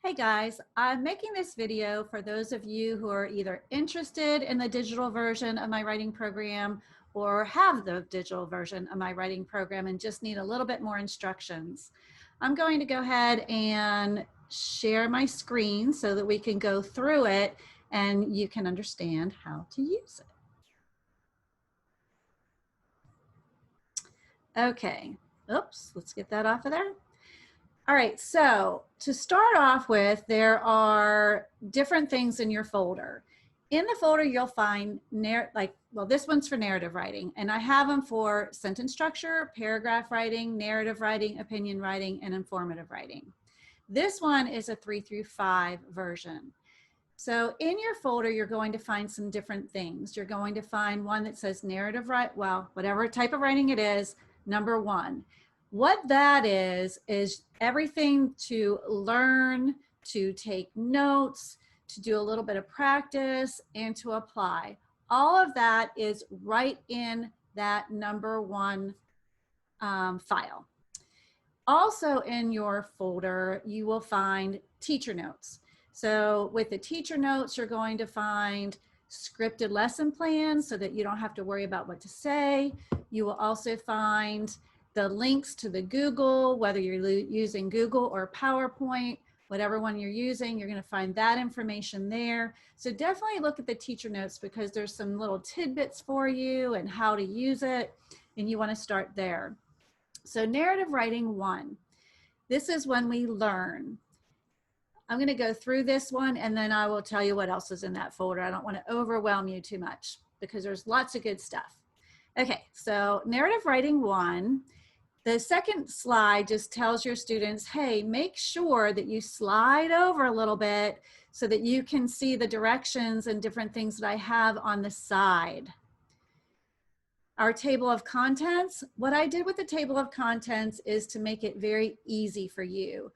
Hey guys, I'm making this video for those of you who are either interested in the digital version of my writing program or have the digital version of my writing program and just need a little bit more instructions. I'm going to go ahead and share my screen so that we can go through it and you can understand how to use it. Okay, oops, let's get that off of there. All right, so to start off with, there are different things in your folder. In the folder, you'll find, this one's for narrative writing, and I have them for sentence structure, paragraph writing, narrative writing, opinion writing, and informative writing. This one is a 3 through 5 version. So in your folder, you're going to find some different things. You're going to find one that says narrative writing, well, whatever type of writing it is, number 1. What that is everything to learn, to take notes, to do a little bit of practice, and to apply. All of that is right in that number 1 file. Also in your folder, you will find teacher notes. So with the teacher notes, you're going to find scripted lesson plans so that you don't have to worry about what to say. You will also find the links to the Google, whether you're using Google or PowerPoint, whatever one you're using, you're going to find that information there. So definitely look at the teacher notes because there's some little tidbits for you and how to use it, and you want to start there. So narrative writing 1, this is when we learn. I'm going to go through this one and then I will tell you what else is in that folder. I don't want to overwhelm you too much because there's lots of good stuff. Okay, so narrative writing 1. The second slide just tells your students, hey, make sure that you slide over a little bit so that you can see the directions and different things that I have on the side. Our table of contents, what I did with the table of contents is to make it very easy for you.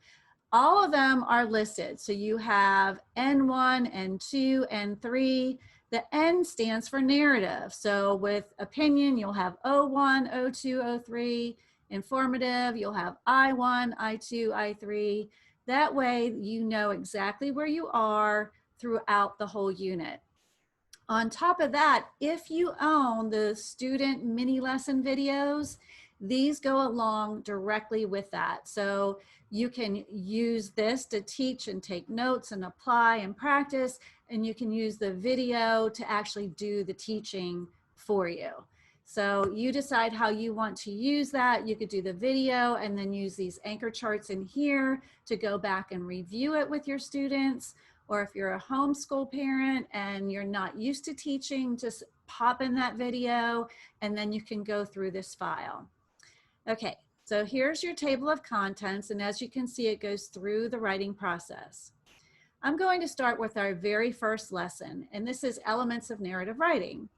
All of them are listed. So you have N1, N2, N3. The N stands for narrative. So with opinion, you'll have O1, O2, O3. Informative, you'll have I1, I2, I3. That way you know exactly where you are throughout the whole unit. On top of that, if you own the student mini lesson videos, these go along directly with that. So you can use this to teach and take notes and apply and practice, and you can use the video to actually do the teaching for you. So you decide how you want to use that. You could do the video and then use these anchor charts in here to go back and review it with your students. Or if you're a homeschool parent and you're not used to teaching, just pop in that video and then you can go through this file. Okay, so here's your table of contents, and as you can see, it goes through the writing process. I'm going to start with our very first lesson, and this is elements of narrative writing.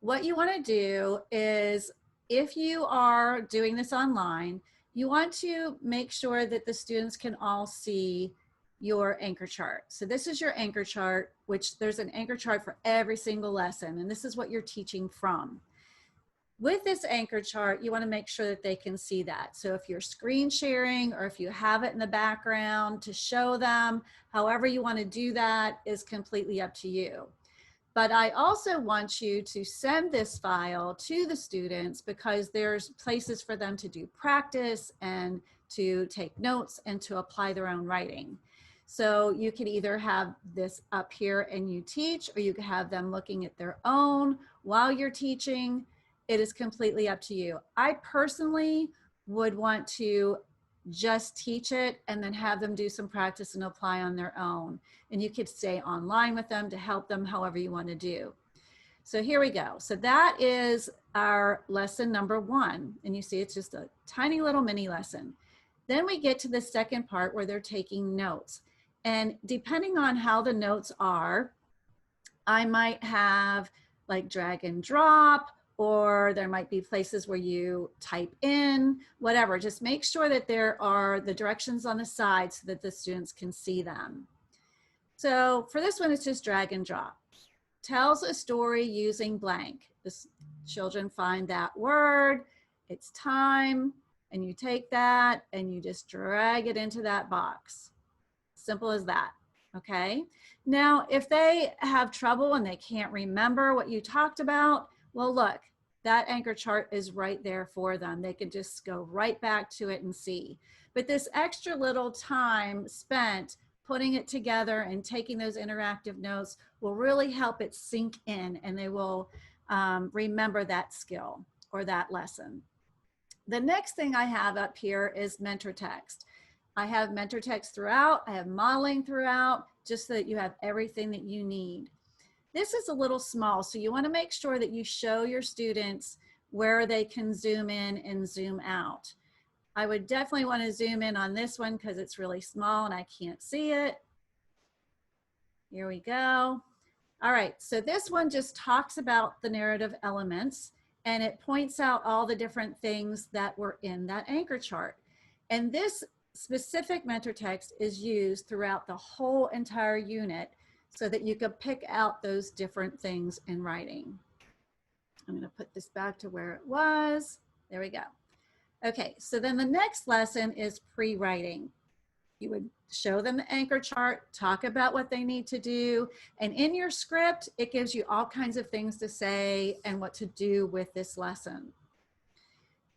What you want to do is, if you are doing this online, you want to make sure that the students can all see your anchor chart. So this is your anchor chart, which there's an anchor chart for every single lesson, and this is what you're teaching from. With this anchor chart, you want to make sure that they can see that. So if you're screen sharing or if you have it in the background to show them, however you want to do that is completely up to you. But I also want you to send this file to the students because there's places for them to do practice and to take notes and to apply their own writing. So you could either have this up here and you teach, or you could have them looking at their own while you're teaching. It is completely up to you. I personally would want to just teach it and then have them do some practice and apply on their own. And you could stay online with them to help them however you want to do. So here we go. So that is our lesson number 1. And you see it's just a tiny little mini lesson. Then we get to the second part where they're taking notes. And depending on how the notes are, I might have like drag and drop, or there might be places where you type in, whatever. Just make sure that there are the directions on the side so that the students can see them. So for this one, it's just drag and drop. Tells a story using blank. The children find that word, it's time, and you take that and you just drag it into that box. Simple as that. Okay. Now, if they have trouble and they can't remember what you talked about, well, look, that anchor chart is right there for them. They can just go right back to it and see. But this extra little time spent putting it together and taking those interactive notes will really help it sink in, and they will remember that skill or that lesson. The next thing I have up here is mentor text. I have mentor text throughout. I have modeling throughout, just so that you have everything that you need. This is a little small, so you want to make sure that you show your students where they can zoom in and zoom out. I would definitely want to zoom in on this one because it's really small and I can't see it. Here we go. All right, so this one just talks about the narrative elements, and it points out all the different things that were in that anchor chart. And this specific mentor text is used throughout the whole entire unit so that you can pick out those different things in writing. I'm going to put this back to where it was. There we go. Okay, so then the next lesson is pre-writing. You would show them the anchor chart, talk about what they need to do, and in your script, it gives you all kinds of things to say and what to do with this lesson.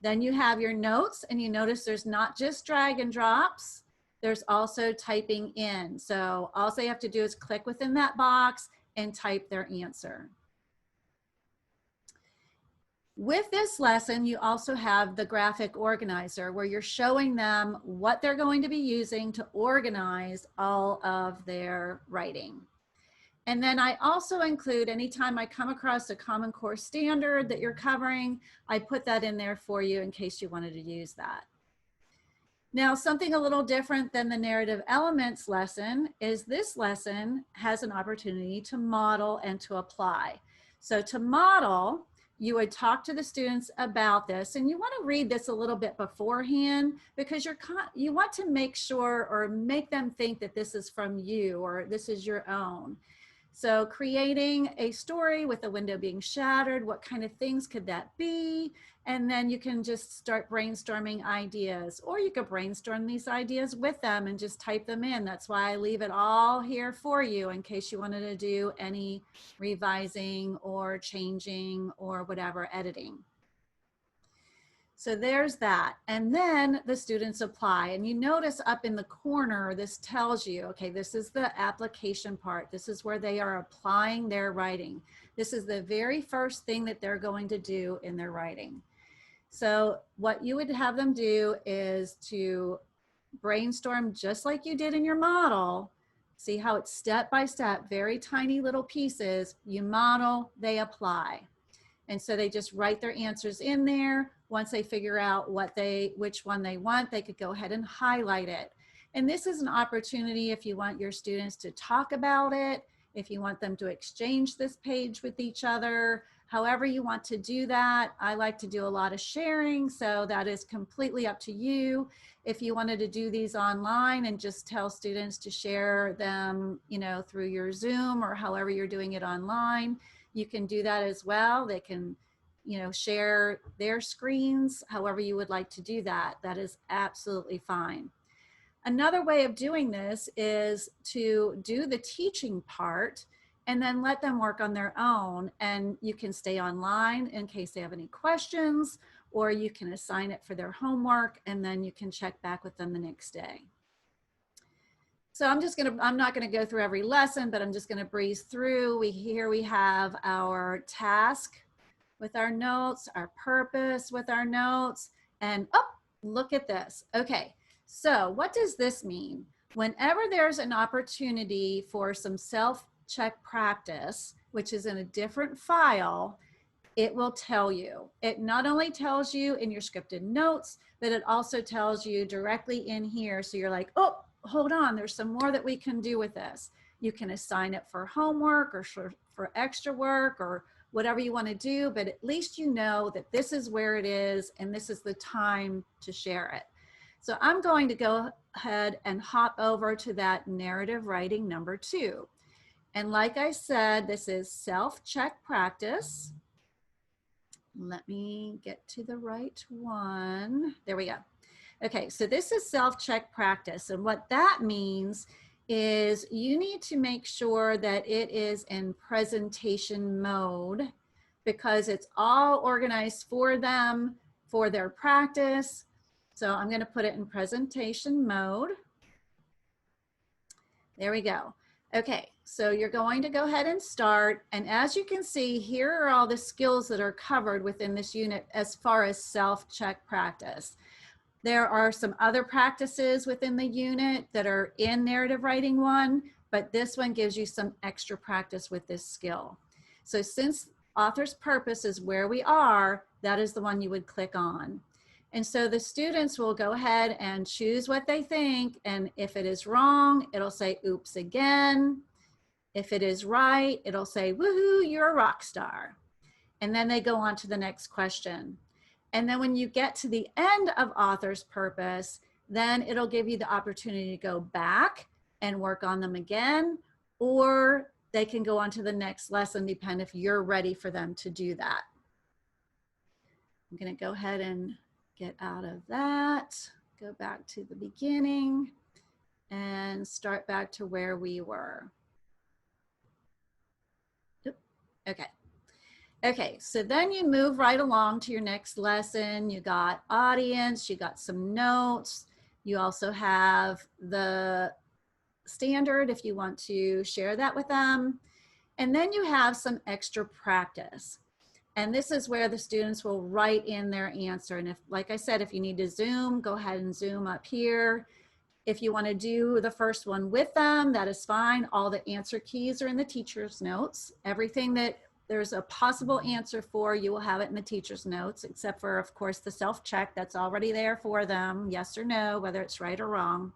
Then you have your notes, and you notice there's not just drag and drops, there's also typing in. So all they have to do is click within that box and type their answer. With this lesson, you also have the graphic organizer where you're showing them what they're going to be using to organize all of their writing. And then I also include, anytime I come across a Common Core standard that you're covering, I put that in there for you in case you wanted to use that. Now, something a little different than the narrative elements lesson is this lesson has an opportunity to model and to apply. So to model, you would talk to the students about this, and you want to read this a little bit beforehand because you want to make sure or make them think that this is from you or this is your own. So creating a story with a window being shattered, what kind of things could that be? And then you can just start brainstorming ideas, or you could brainstorm these ideas with them and just type them in. That's why I leave it all here for you in case you wanted to do any revising or changing or whatever, editing. So there's that. And then the students apply. And you notice up in the corner, this tells you, okay, this is the application part. This is where they are applying their writing. This is the very first thing that they're going to do in their writing. So what you would have them do is to brainstorm just like you did in your model. See how it's step by step, very tiny little pieces. You model, they apply. And so they just write their answers in there. Once they figure out which one they want, they could go ahead and highlight it. And this is an opportunity if you want your students to talk about it, if you want them to exchange this page with each other, however you want to do that. I like to do a lot of sharing, so that is completely up to you. If you wanted to do these online and just tell students to share them, through your Zoom or however you're doing it online, you can do that as well. They can, share their screens, however you would like to do that. That is absolutely fine. Another way of doing this is to do the teaching part and then let them work on their own. And you can stay online in case they have any questions, or you can assign it for their homework, and then you can check back with them the next day. So I'm not gonna go through every lesson, but I'm just gonna breeze through. Here we have our task with our notes, our purpose with our notes, and look at this. Okay, so what does this mean? Whenever there's an opportunity for some self-check practice, which is in a different file, it will tell you. It not only tells you in your scripted notes, but it also tells you directly in here. So you're like, oh, hold on, there's some more that we can do with this. You can assign it for homework or for extra work or whatever you want to do, but at least you know that this is where it is and this is the time to share it. So I'm going to go ahead and hop over to that narrative writing number 2. And like I said, this is self-check practice. Let me get to the right one. There we go. Okay, so this is self-check practice. And what that means is you need to make sure that it is in presentation mode because it's all organized for them, for their practice. So I'm going to put it in presentation mode. There we go. Okay, so you're going to go ahead and start. And as you can see, here are all the skills that are covered within this unit as far as self-check practice. There are some other practices within the unit that are in narrative writing 1, but this one gives you some extra practice with this skill. So since author's purpose is where we are, that is the one you would click on. And so the students will go ahead and choose what they think. And if it is wrong, it'll say, oops, again. If it is right, it'll say, woohoo, you're a rock star. And then they go on to the next question. And then when you get to the end of author's purpose, then it'll give you the opportunity to go back and work on them again, or they can go on to the next lesson, depending if you're ready for them to do that. I'm going to go ahead and get out of that, go back to the beginning, and start back to where we were. Okay. Okay, so then you move right along to your next lesson. You got audience, you got some notes. You also have the standard if you want to share that with them. And then you have some extra practice. And this is where the students will write in their answer. And if, like I said, if you need to zoom, go ahead and zoom up here. If you want to do the first one with them, that is fine. All the answer keys are in the teacher's notes. Everything that there's a possible answer for, you will have it in the teacher's notes, except for, of course, the self-check that's already there for them, yes or no, whether it's right or wrong.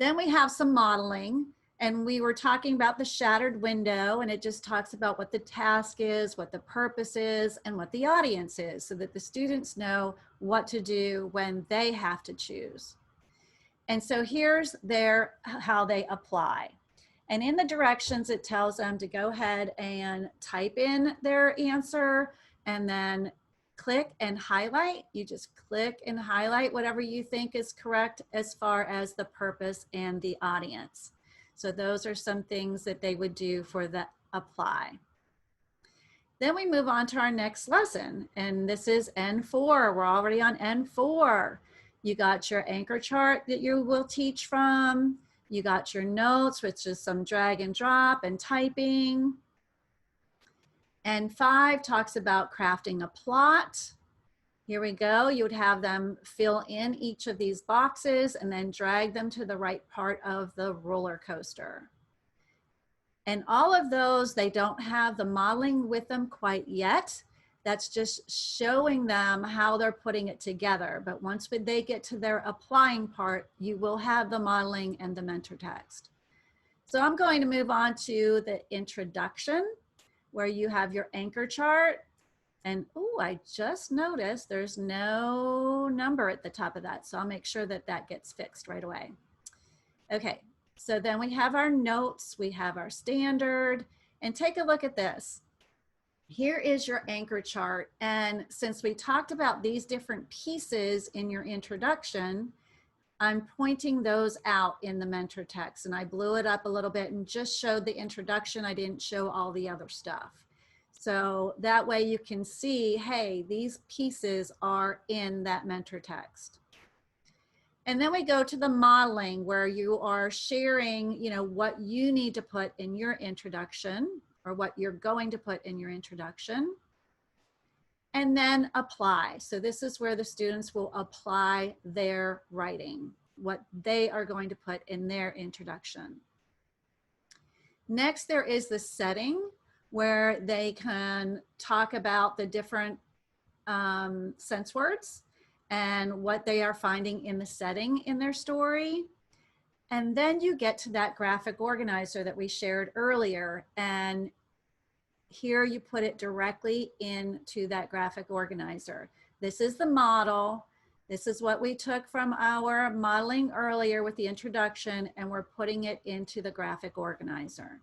Then we have some modeling, and we were talking about the shattered window, and it just talks about what the task is, what the purpose is, and what the audience is, so that the students know what to do when they have to choose. And so here's how they apply. And in the directions, it tells them to go ahead and type in their answer and then click and highlight. You just click and highlight whatever you think is correct as far as the purpose and the audience. So those are some things that they would do for the apply. Then we move on to our next lesson, and this is N4. We're already on N4. You got your anchor chart that you will teach from. You got your notes, which is some drag and drop and typing. And 5 talks about crafting a plot. Here we go. You would have them fill in each of these boxes and then drag them to the right part of the roller coaster. And all of those, they don't have the modeling with them quite yet. That's just showing them how they're putting it together. But once they get to their applying part, you will have the modeling and the mentor text. So I'm going to move on to the introduction, where you have your anchor chart. And oh, I just noticed there's no number at the top of that. So I'll make sure that that gets fixed right away. Okay, so then we have our notes, we have our standard, and take a look at this. Here is your anchor chart. And since we talked about these different pieces in your introduction, I'm pointing those out in the mentor text. And I blew it up a little bit and just showed the introduction. I didn't show all the other stuff. So that way you can see, hey, these pieces are in that mentor text. And then we go to the modeling, where you are sharing, what you need to put in your introduction, or what you're going to put in your introduction, and then apply. So this is where the students will apply their writing, what they are going to put in their introduction. Next, there is the setting, where they can talk about the different sense words and what they are finding in the setting in their story. And then you get to that graphic organizer that we shared earlier. And here you put it directly into that graphic organizer. This is the model. This is what we took from our modeling earlier with the introduction, and we're putting it into the graphic organizer.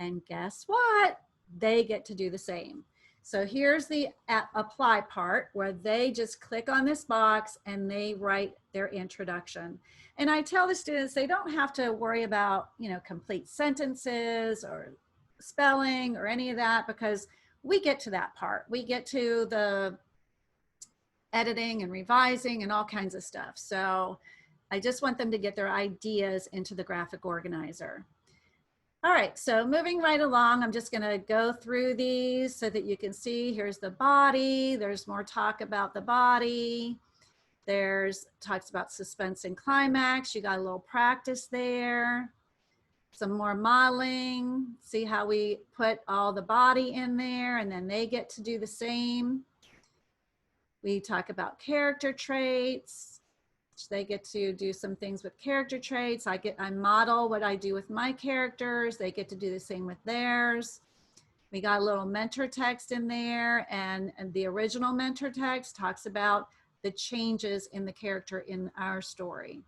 And guess what? They get to do the same. So here's the apply part where they just click on this box and they write their introduction. And I tell the students they don't have to worry about, you know, complete sentences or spelling or any of that, because we get to that part. We get to the editing and revising and all kinds of stuff. So I just want them to get their ideas into the graphic organizer. All right, so moving right along, I'm just gonna go through these so that you can see. Here's the body. There's more talk about the body. There's talks about suspense and climax. You got a little practice there. Some more modeling. See how we put all the body in there and then they get to do the same. We talk about character traits. They get to do some things with character traits. I model what I do with my characters. They get to do the same with theirs. We got a little mentor text in there, and the original mentor text talks about the changes in the character in our story.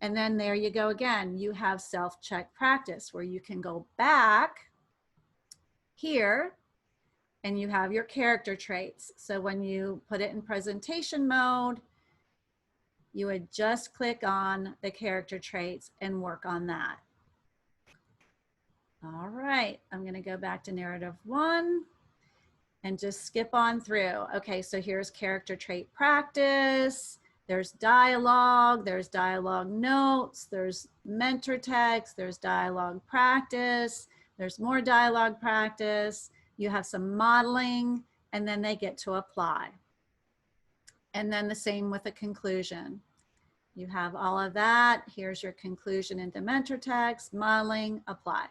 And then there you go again. You have self-check practice where you can go back here and you have your character traits. So when you put it in presentation mode, you would just click on the character traits and work on that. All right, I'm gonna go back to narrative 1 and just skip on through. Okay, so here's character trait practice. There's dialogue notes, there's mentor text, there's dialogue practice, there's more dialogue practice. You have some modeling, and then they get to apply. And then the same with a conclusion. You have all of that. Here's your conclusion into mentor text, modeling, apply.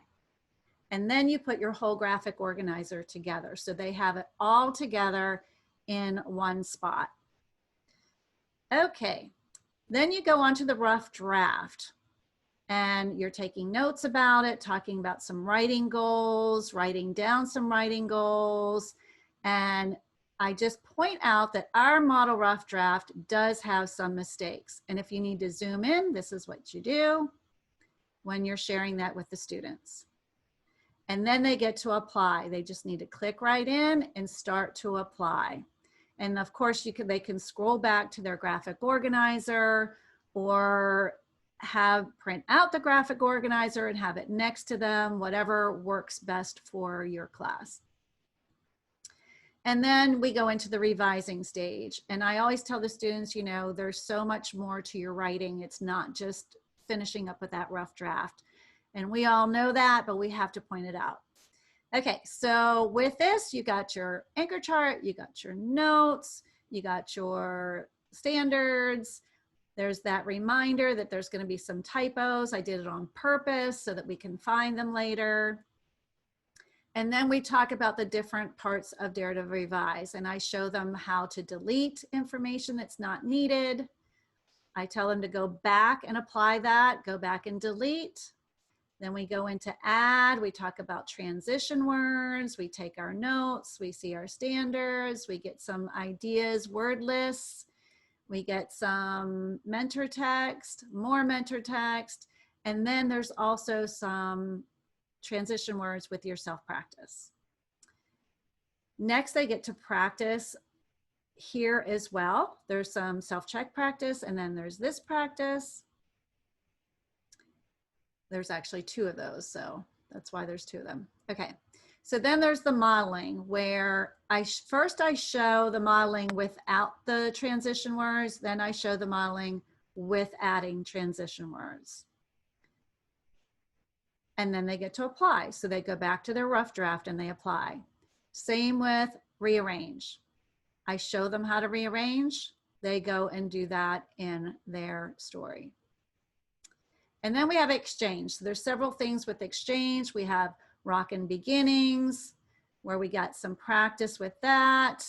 And then you put your whole graphic organizer together. So they have it all together in one spot. Okay, then you go on to the rough draft. And you're taking notes about it, talking about some writing goals, writing down some writing goals. And I just point out that our model rough draft does have some mistakes. And if you need to zoom in, this is what you do when you're sharing that with the students. And then they get to apply. They just need to click right in and start to apply. And of course, they can scroll back to their graphic organizer or print out the graphic organizer and have it next to them, whatever works best for your class. And then we go into the revising stage. And I always tell the students, you know, there's so much more to your writing. It's not just finishing up with that rough draft. And we all know that, but we have to point it out. Okay, so with this, you got your anchor chart, you got your notes, you got your standards. There's that reminder that there's going to be some typos. I did it on purpose so that we can find them later. And then we talk about the different parts of Dare to Revise, and I show them how to delete information that's not needed. I tell them to go back and apply that, go back and delete. Then we go into add, we talk about transition words, we take our notes, we see our standards, we get some ideas, word lists, we get some mentor text, more mentor text, and then there's also some transition words with your self-practice. Next, they get to practice here as well. There's some self-check practice, and then there's this practice. There's actually 2 of those, so that's why there's 2 of them. Okay, so then there's the modeling where first I show the modeling without the transition words, then I show the modeling with adding transition words. And then they get to apply. So they go back to their rough draft and they apply. Same with rearrange. I show them how to rearrange. They go and do that in their story. And then we have exchange. So there's several things with exchange. We have Rockin beginnings, where we got some practice with that.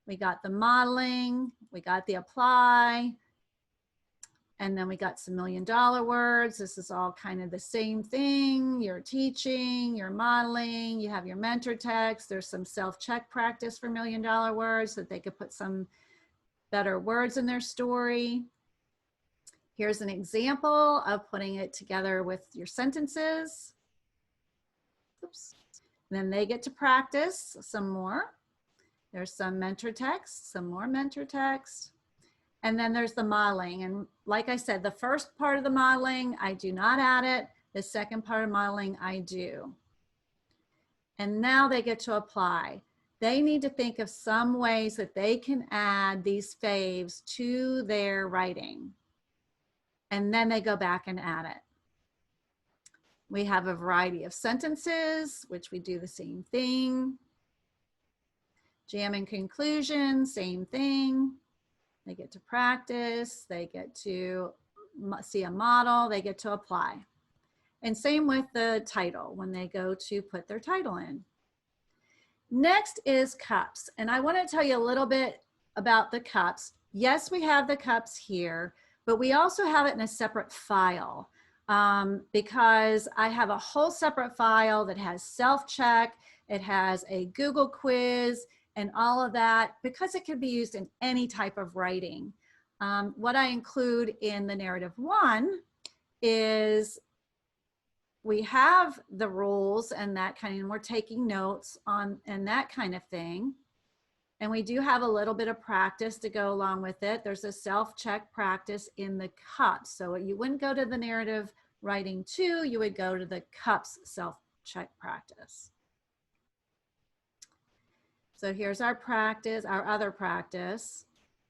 We got the modeling, we got the apply, and then we got some $1 million words. This is all kind of the same thing. You're teaching, you're modeling, you have your mentor text. There's some self-check practice for $1 million words so that they could put some better words in their story. Here's an example of putting it together with your sentences. Oops. And then they get to practice some more. There's some mentor text, some more mentor text. And then there's the modeling. And like I said, the first part of the modeling, I do not add it. The second part of modeling, I do. And now they get to apply. They need to think of some ways that they can add these faves to their writing. And then they go back and add it. We have a variety of sentences, which we do the same thing. Jam and conclusion, same thing. They get to practice, they get to see a model, they get to apply. And same with the title when they go to put their title in. Next is cups. And I want to tell you a little bit about the cups. Yes, we have the cups here, but we also have it in a separate file because I have a whole separate file that has self-check, it has a Google quiz, and all of that, because it can be used in any type of writing. What I include in the narrative one is we have the rules and that kind of, and we're taking notes on and that kind of thing. And we do have a little bit of practice to go along with it. There's a self-check practice in the cups. So you wouldn't go to the narrative writing 2, you would go to the cups self-check practice. So here's our practice, our other practice.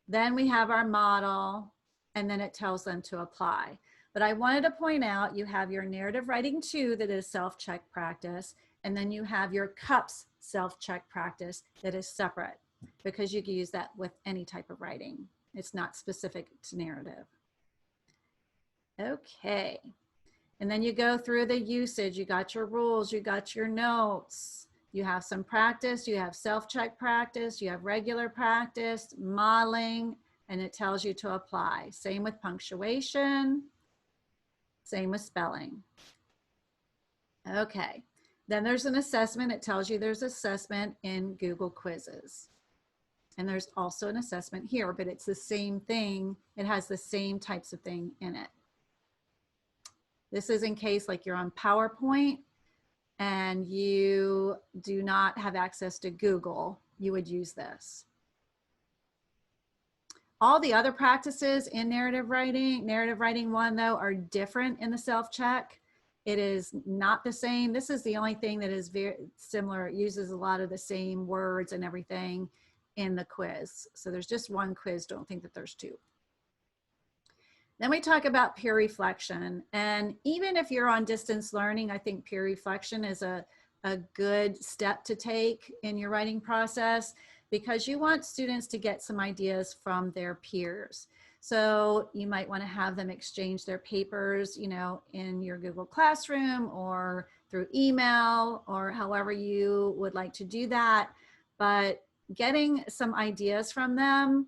Then we have our model, and then it tells them to apply. But I wanted to point out, you have your narrative writing 2 that is self-check practice, and then you have your cups self-check practice that is separate, because you can use that with any type of writing. It's not specific to narrative. Okay. And then you go through the usage. You got your rules, you got your notes. You have some practice, you have self-check practice, you have regular practice, modeling, and it tells you to apply. Same with punctuation, same with spelling. Okay, then there's an assessment. It tells you there's assessment in Google quizzes. And there's also an assessment here, but it's the same thing. It has the same types of thing in it. This is in case like you're on PowerPoint and you do not have access to Google, you would use this. All the other practices in narrative writing 1 though, are different in the self-check. It is not the same. This is the only thing that is very similar. It uses a lot of the same words and everything in the quiz. So there's just one quiz, don't think that there's 2. Then we talk about peer reflection. And even if you're on distance learning, I think peer reflection is a good step to take in your writing process, because you want students to get some ideas from their peers. So you might want to have them exchange their papers, you know, in your Google Classroom or through email or however you would like to do that. But getting some ideas from them,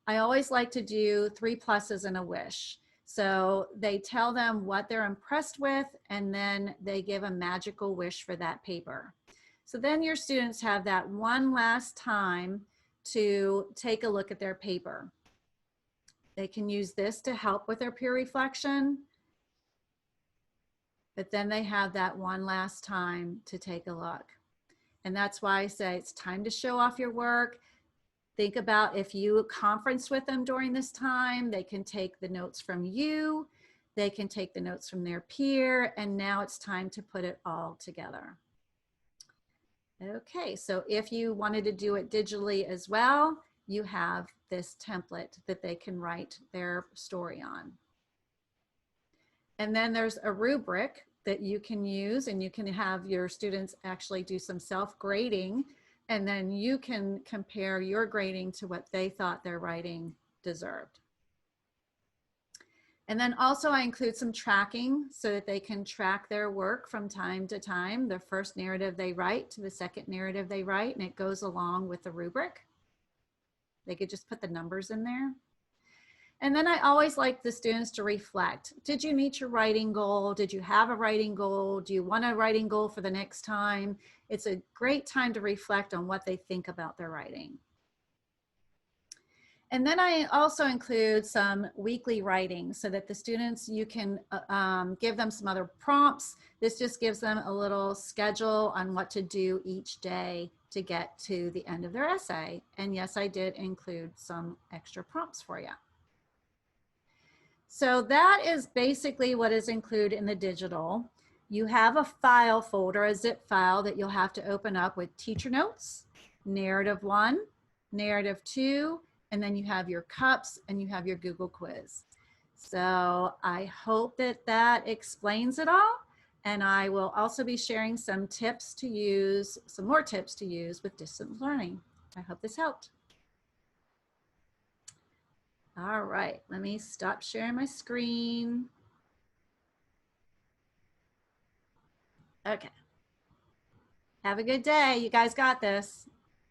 I always like to do 3 pluses and a wish. So they tell them what they're impressed with, and then they give a magical wish for that paper. So then your students have that one last time to take a look at their paper. They can use this to help with their peer reflection, but then they have that one last time to take a look. And that's why I say it's time to show off your work. Think about if you conference with them during this time, they can take the notes from you, they can take the notes from their peer, and now it's time to put it all together. Okay, so if you wanted to do it digitally as well, you have this template that they can write their story on. And then there's a rubric that you can use, and you can have your students actually do some self-grading, and then you can compare your grading to what they thought their writing deserved. And then also I include some tracking so that they can track their work from time to time, the first narrative they write to the second narrative they write, and it goes along with the rubric. They could just put the numbers in there. And then I always like the students to reflect. Did you meet your writing goal? Did you have a writing goal? Do you want a writing goal for the next time? It's a great time to reflect on what they think about their writing. And then I also include some weekly writing so that the students, you can give them some other prompts. This just gives them a little schedule on what to do each day to get to the end of their essay. And yes, I did include some extra prompts for you. So that is basically what is included in the digital. You have a file folder, a zip file that you'll have to open up with teacher notes, narrative 1, narrative 2, and then you have your cups and you have your Google quiz. So I hope that that explains it all. And I will also be sharing some tips to use, some more tips to use with distance learning. I hope this helped. All right, let me stop sharing my screen. Okay. Have a good day. You guys got this.